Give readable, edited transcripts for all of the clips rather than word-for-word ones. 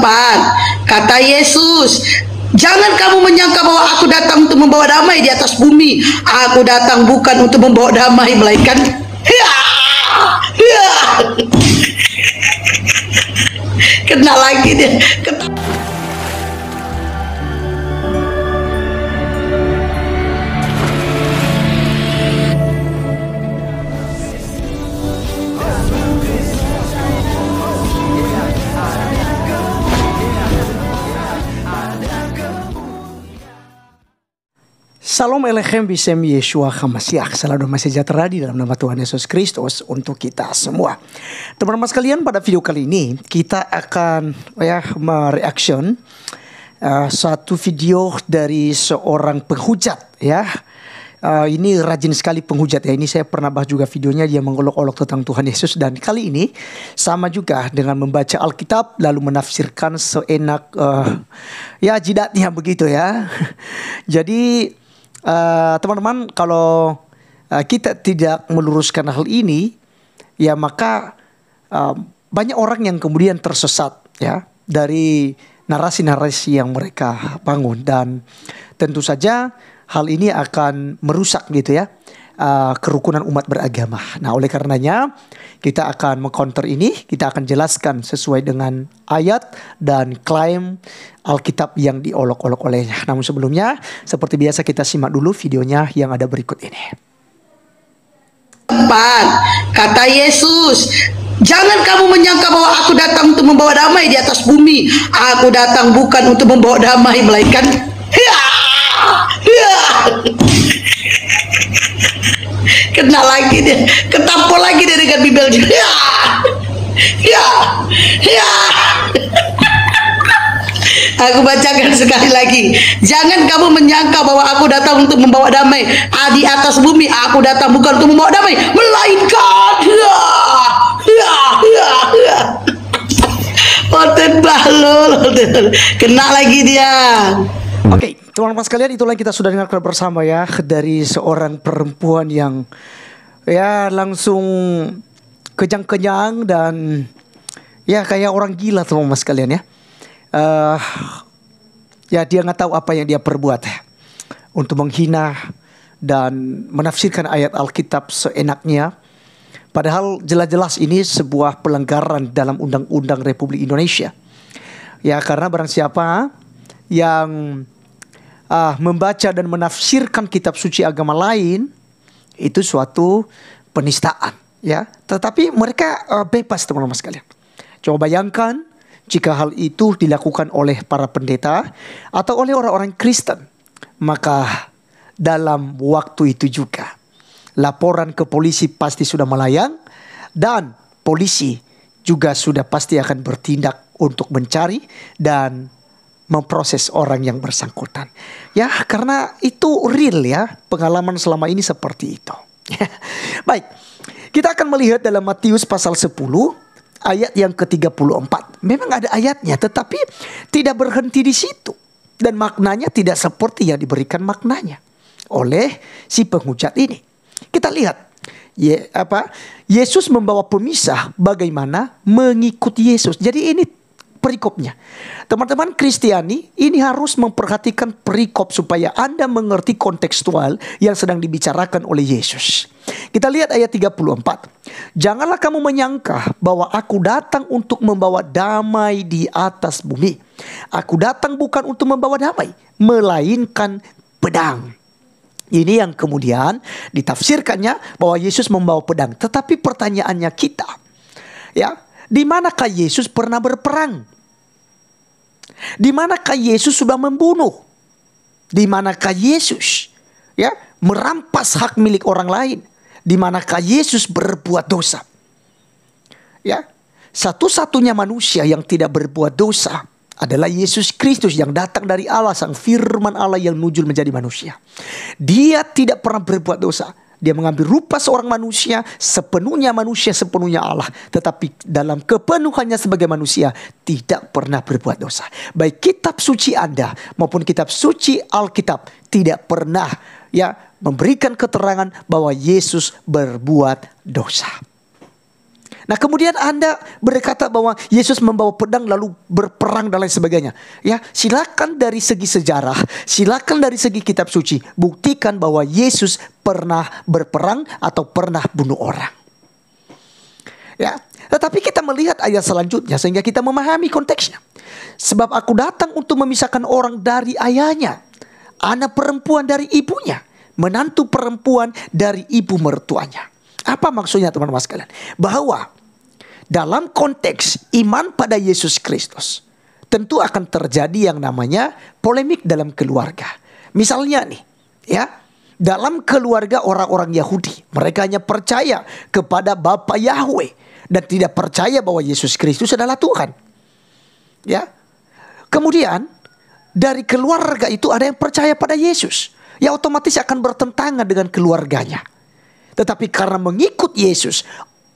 Tempat, kata Yesus, jangan kamu menyangka bahwa aku datang untuk membawa damai di atas bumi. Aku datang bukan untuk membawa damai, melainkan kena lagi dia. Salam Elechem Bisem Yeshua HaMashiach. Salam damai sejahtera di dalam nama Tuhan Yesus Kristus untuk kita semua. Teman-teman sekalian, pada video kali ini kita akan mereaction satu video dari seorang penghujat ya. Ini rajin sekali penghujat ya. Ini saya pernah bahas juga videonya, dia mengolok-olok tentang Tuhan Yesus. Dan kali ini sama juga dengan membaca Alkitab lalu menafsirkan seenak jidatnya begitu ya. Jadi teman-teman, kalau kita tidak meluruskan hal ini, ya maka banyak orang yang kemudian tersesat ya dari narasi-narasi yang mereka bangun, dan tentu saja hal ini akan merusak gitu ya kerukunan umat beragama. Nah, oleh karenanya kita akan mengcounter ini, kita akan jelaskan sesuai dengan ayat dan klaim Alkitab yang diolok-olok olehnya. Namun sebelumnya, seperti biasa kita simak dulu videonya yang ada berikut ini. Tempat, kata Yesus, jangan kamu menyangka bahwa aku datang untuk membawa damai di atas bumi. Aku datang bukan untuk membawa damai, melainkan kena lagi dia, ketampol lagi dia dengan bibelnya. Aku bacakan sekali lagi. Jangan kamu menyangka bahwa aku datang untuk membawa damai di atas bumi. Aku datang bukan untuk membawa damai, melainkan kena lagi dia. Oke, teman-teman sekalian, itulah yang kita sudah dengarkan bersama ya, dari seorang perempuan yang ya langsung kejang-kejang dan ya kayak orang gila teman-teman sekalian ya. Ya dia nggak tahu apa yang dia perbuat ya, untuk menghina dan menafsirkan ayat Alkitab seenaknya. Padahal jelas-jelas ini sebuah pelanggaran dalam Undang-Undang Republik Indonesia. Ya, karena barang siapa yang membaca dan menafsirkan kitab suci agama lain, itu suatu penistaan ya. Tetapi mereka bebas teman-teman sekalian. Coba bayangkan jika hal itu dilakukan oleh para pendeta atau oleh orang-orang Kristen, maka dalam waktu itu juga laporan ke polisi pasti sudah melayang, dan polisi juga sudah pasti akan bertindak untuk mencari dan memproses orang yang bersangkutan. Ya, karena itu real ya, pengalaman selama ini seperti itu. Baik, kita akan melihat dalam Matius pasal 10 ayat yang ke-34. Memang ada ayatnya, tetapi tidak berhenti di situ. Dan maknanya tidak seperti yang diberikan maknanya oleh si penghujat ini. Kita lihat Yesus membawa pemisah bagaimana mengikuti Yesus. Jadi ini perikopnya. Teman-teman Kristiani, ini harus memperhatikan perikop supaya Anda mengerti kontekstual yang sedang dibicarakan oleh Yesus. Kita lihat ayat 34. Janganlah kamu menyangka bahwa aku datang untuk membawa damai di atas bumi. Aku datang bukan untuk membawa damai, melainkan pedang. Ini yang kemudian ditafsirkannya bahwa Yesus membawa pedang. Tetapi pertanyaannya kita, ya, di manakah Yesus pernah berperang? Di manakah Yesus sudah membunuh? Di manakah Yesus ya merampas hak milik orang lain? Di manakah Yesus berbuat dosa? Ya, satu-satunya manusia yang tidak berbuat dosa adalah Yesus Kristus yang datang dari Allah, sang firman Allah yang nujul menjadi manusia. Dia tidak pernah berbuat dosa. Dia mengambil rupa seorang manusia, sepenuhnya Allah. Tetapi dalam kepenuhannya sebagai manusia tidak pernah berbuat dosa. Baik kitab suci Anda maupun kitab suci Alkitab tidak pernah memberikan keterangan bahwa Yesus berbuat dosa. Nah kemudian Anda berkata bahwa Yesus membawa pedang lalu berperang dan lain sebagainya. Ya, silakan dari segi sejarah, silakan dari segi kitab suci, buktikan bahwa Yesus pernah berperang atau pernah bunuh orang. Ya, tetapi kita melihat ayat selanjutnya sehingga kita memahami konteksnya. Sebab aku datang untuk memisahkan orang dari ayahnya, anak perempuan dari ibunya, menantu perempuan dari ibu mertuanya. Apa maksudnya teman-teman sekalian? Bahwa dalam konteks iman pada Yesus Kristus, tentu akan terjadi yang namanya polemik dalam keluarga. Misalnya nih, ya, dalam keluarga orang-orang Yahudi, mereka hanya percaya kepada Bapa Yahweh dan tidak percaya bahwa Yesus Kristus adalah Tuhan. Ya. Kemudian dari keluarga itu ada yang percaya pada Yesus, ya otomatis akan bertentangan dengan keluarganya. Tetapi karena mengikut Yesus,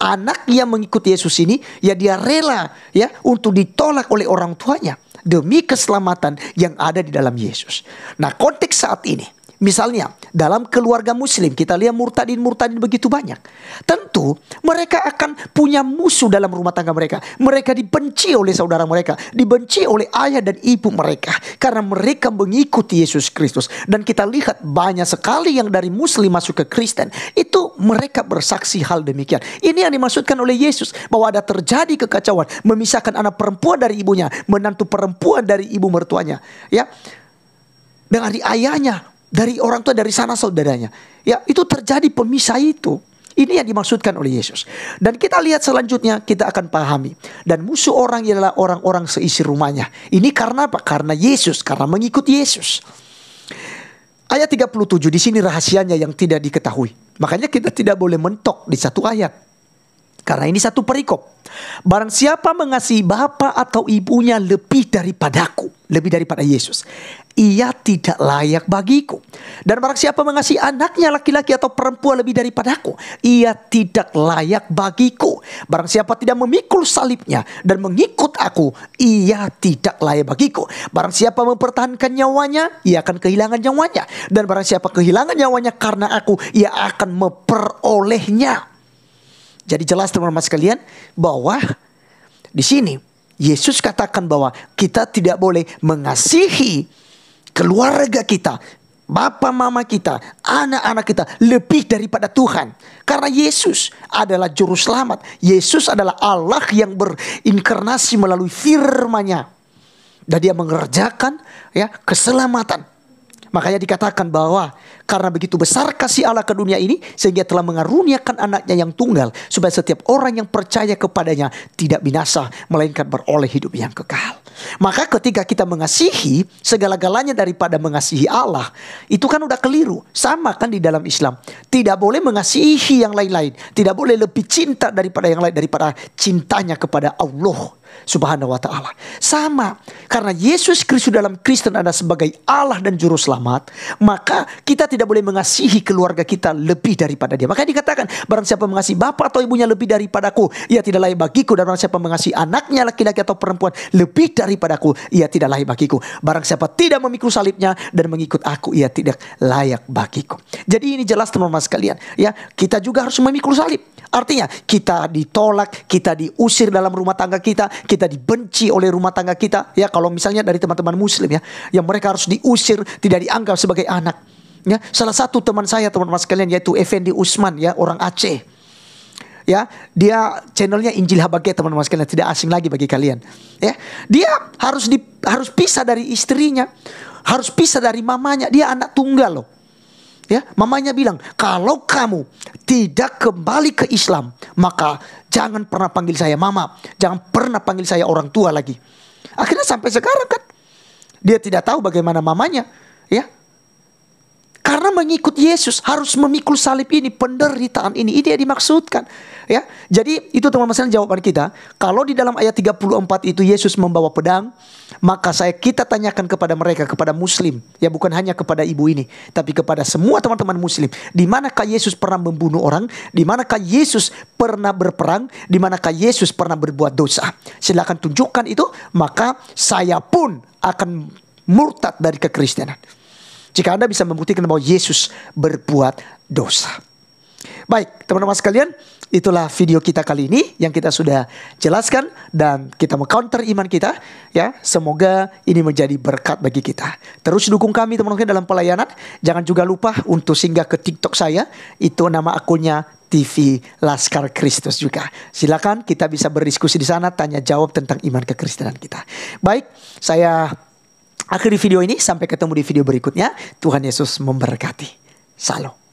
anak yang mengikut Yesus ini, ya dia rela ya untuk ditolak oleh orang tuanya demi keselamatan yang ada di dalam Yesus. Nah konteks saat ini, misalnya dalam keluarga muslim kita lihat murtadin begitu banyak. Tentu mereka akan punya musuh dalam rumah tangga mereka. Mereka dibenci oleh saudara mereka, dibenci oleh ayah dan ibu mereka karena mereka mengikuti Yesus Kristus. Dan kita lihat banyak sekali yang dari muslim masuk ke Kristen, itu mereka bersaksi hal demikian. Ini yang dimaksudkan oleh Yesus, bahwa ada terjadi kekacauan, memisahkan anak perempuan dari ibunya, menantu perempuan dari ibu mertuanya, ya, dengan ayahnya, dari orang tua, dari sana saudaranya. Ya, itu terjadi pemisah itu. Ini yang dimaksudkan oleh Yesus. Dan kita lihat selanjutnya, kita akan pahami. Dan musuh orang ialah orang-orang seisi rumahnya. Ini karena apa? Karena Yesus, karena mengikuti Yesus. Ayat 37 di sini rahasianya yang tidak diketahui. Makanya kita tidak boleh mentok di satu ayat. Karena ini satu perikop. Barang siapa mengasihi bapa atau ibunya lebih daripadaku, lebih daripada Yesus, ia tidak layak bagiku. Dan barang siapa mengasihi anaknya laki-laki atau perempuan lebih daripadaku, ia tidak layak bagiku. Barang siapa tidak memikul salibnya dan mengikut aku, ia tidak layak bagiku. Barang siapa mempertahankan nyawanya, ia akan kehilangan nyawanya. Dan barang siapa kehilangan nyawanya karena aku, ia akan memperolehnya. Jadi jelas teman-teman sekalian bahwa di sini Yesus katakan bahwa kita tidak boleh mengasihi keluarga kita, bapa mama kita, anak-anak kita lebih daripada Tuhan. Karena Yesus adalah juru selamat. Yesus adalah Allah yang berinkarnasi melalui firman-Nya. Dan dia mengerjakan ya keselamatan. Makanya dikatakan bahwa karena begitu besar kasih Allah ke dunia ini, sehingga telah mengaruniakan anaknya yang tunggal, supaya setiap orang yang percaya kepadanya tidak binasa, melainkan beroleh hidup yang kekal. Maka ketika kita mengasihi segala-galanya daripada mengasihi Allah, itu kan udah keliru. Sama kan di dalam Islam, tidak boleh mengasihi yang lain-lain, tidak boleh lebih cinta daripada yang lain, daripada cintanya kepada Allah Subhanahu wa ta'ala. Sama, karena Yesus Kristus dalam Kristen adalah sebagai Allah dan juru selamat, maka kita tidak boleh mengasihi keluarga kita lebih daripada dia. Maka dikatakan, barang siapa mengasihi bapa atau ibunya lebih daripadaku, ia tidak layak bagiku. Dan barang siapa mengasihi anaknya laki-laki atau perempuan lebih daripadaku, ia tidak layak bagiku. Barang siapa tidak memikul salibnya dan mengikut aku, ia tidak layak bagiku. Jadi ini jelas teman-teman sekalian, ya, kita juga harus memikul salib. Artinya kita ditolak, kita diusir dalam rumah tangga kita dibenci oleh rumah tangga kita. Ya, kalau misalnya dari teman-teman muslim ya, yang mereka harus diusir, tidak dianggap sebagai anak. Ya, salah satu teman saya teman-teman sekalian yaitu Effendi Usman, ya, orang Aceh. Ya, dia channelnya Injil Habage teman-teman sekalian, tidak asing lagi bagi kalian. Ya, dia harus pisah dari istrinya, harus pisah dari mamanya. Dia anak tunggal loh. Ya, mamanya bilang, kalau kamu tidak kembali ke Islam, maka jangan pernah panggil saya mama, jangan pernah panggil saya orang tua lagi. Akhirnya sampai sekarang kan dia tidak tahu bagaimana mamanya, ya. Karena mengikut Yesus harus memikul salib ini, penderitaan ini yang dimaksudkan. Ya, jadi itu teman-teman jawaban kita. Kalau di dalam ayat 34 itu Yesus membawa pedang, maka kita tanyakan kepada mereka, kepada muslim, ya bukan hanya kepada ibu ini, tapi kepada semua teman-teman muslim, di manakah Yesus pernah membunuh orang, di manakah Yesus pernah berperang, di manakah Yesus pernah berbuat dosa. Silakan tunjukkan itu, maka saya pun akan murtad dari kekristenan. Jika Anda bisa membuktikan bahwa Yesus berbuat dosa. Baik, teman-teman sekalian, itulah video kita kali ini yang kita sudah jelaskan dan kita meng-counter iman kita, ya. Semoga ini menjadi berkat bagi kita. Terus dukung kami teman-teman dalam pelayanan. Jangan juga lupa untuk singgah ke TikTok saya, itu nama akunnya TV Laskar Kristus juga. Silakan kita bisa berdiskusi di sana, tanya jawab tentang iman kekristenan kita. Baik, saya akhiri video ini, sampai ketemu di video berikutnya. Tuhan Yesus memberkati. Salam.